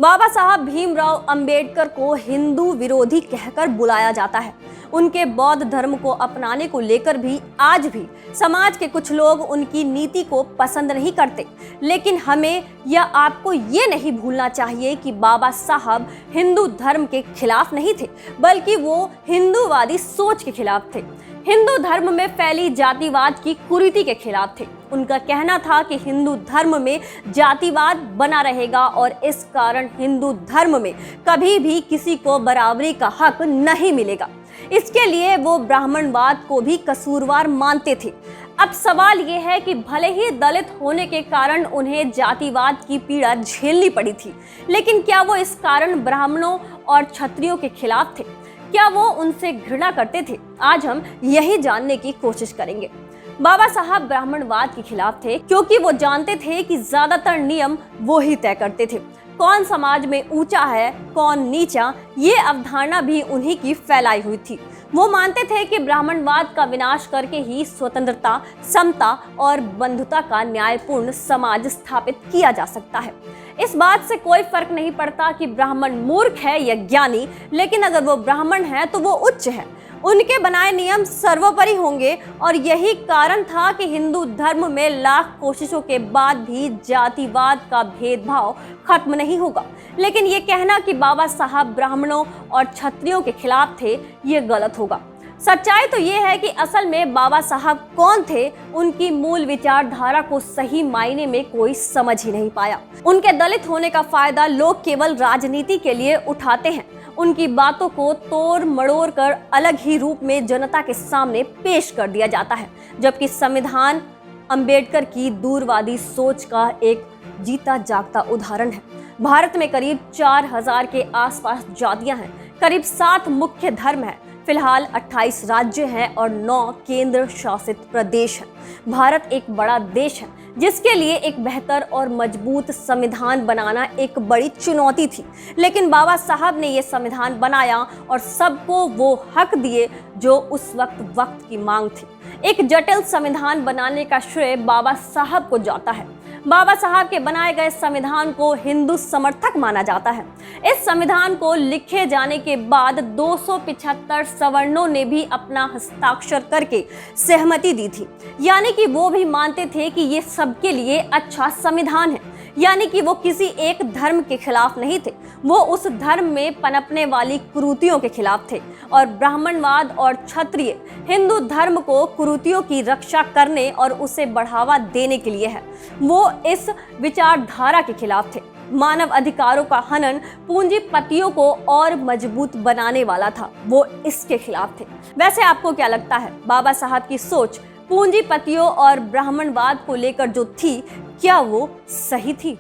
बाबा साहब भीमराव अंबेडकर को हिंदू विरोधी कहकर बुलाया जाता है। उनके बौद्ध धर्म को अपनाने को लेकर भी आज भी समाज के कुछ लोग उनकी नीति को पसंद नहीं करते। लेकिन हमें या आपको ये नहीं भूलना चाहिए कि बाबा साहब हिंदू धर्म के खिलाफ नहीं थे, बल्कि वो हिंदूवादी सोच के खिलाफ थे। हिंदू धर्म में फैली जातिवाद की कुरीति के खिलाफ थे। उनका कहना था कि हिंदू धर्म में जातिवाद बना रहेगा और इस कारण हिंदू धर्म में कभी भी किसी को बराबरी का हक नहीं मिलेगा। इसके लिए वो ब्राह्मणवाद को भी कसूरवार मानते थे। अब सवाल ये है कि भले ही दलित होने के कारण उन्हें जातिवाद की पीड़ा झेलनी पड़ी थी, लेकिन क्या वो इस कारण ब्राह्मणों और क्षत्रियों के खिलाफ थे? क्या वो उनसे घृणा करते थे? आज हम यही जानने की कोशिश करेंगे। बाबा साहब ब्राह्मणवाद के खिलाफ थे क्योंकि वो जानते थे कि ज्यादातर नियम वो ही तय करते थे। कौन समाज में ऊंचा है, कौन नीचा, ये अवधारणा भी उन्हीं की फैलाई हुई थी। वो मानते थे कि ब्राह्मणवाद का विनाश करके ही स्वतंत्रता, समता और बंधुता का न्यायपूर्ण समाज स्थापित किया जा सकता है। इस बात से कोई फर्क नहीं पड़ता कि ब्राह्मण मूर्ख है या ज्ञानी, लेकिन अगर वो ब्राह्मण है तो वो उच्च है। उनके बनाए नियम सर्वोपरि होंगे और यही कारण था कि हिंदू धर्म में लाख कोशिशों के बाद भी जातिवाद का भेदभाव खत्म नहीं होगा। लेकिन ये कहना कि बाबा साहब ब्राह्मणों और क्षत्रियों के खिलाफ थे, ये गलत होगा। सच्चाई तो ये है कि असल में बाबा साहब कौन थे, उनकी मूल विचारधारा को सही मायने में कोई समझ ही नहीं पाया। उनके दलित होने का फायदा लोग केवल राजनीति के लिए उठाते हैं। उनकी बातों को तोड़ मड़ोड़ कर अलग ही रूप में जनता के सामने पेश कर दिया जाता है, जबकि संविधान अंबेडकर की दूरवादी सोच का एक जीता जागता उदाहरण है। भारत में करीब 4000 के आसपास जातियां हैं, करीब 7 मुख्य धर्म हैं, फिलहाल 28 राज्य हैं और 9 केंद्र शासित प्रदेश हैं। भारत एक बड़ा देश है जिसके लिए एक बेहतर और मजबूत संविधान बनाना एक बड़ी चुनौती थी। लेकिन बाबा साहब ने ये संविधान बनाया और सबको वो हक दिए जो उस वक्त की मांग थी। एक जटिल संविधान बनाने का श्रेय बाबा साहब को जाता है। बाबा साहब के बनाए गए संविधान को हिंदू समर्थक माना जाता है। इस संविधान को लिखे जाने के बाद 275 सवर्णों ने भी अपना हस्ताक्षर करके सहमति दी थी। यानी कि वो भी मानते थे कि ये सबके लिए अच्छा संविधान है। यानी कि वो किसी एक धर्म के खिलाफ नहीं थे, वो उस धर्म में पनपने वाली कुरीतियों के खिलाफ थे। और ब्राह्मणवाद और क्षत्रिय हिंदू धर्म को कुरीतियों की रक्षा करने और उसे बढ़ावा देने के लिए है। वो इस विचारधारा के खिलाफ थे। मानव अधिकारों का हनन पूंजीपतियों को और मजबूत बनाने वाला था, वो इसके खिलाफ थे। वैसे आपको क्या लगता है, बाबा साहब की सोच पूंजीपतियों और ब्राह्मणवाद को लेकर जो थी, क्या वो सही थी?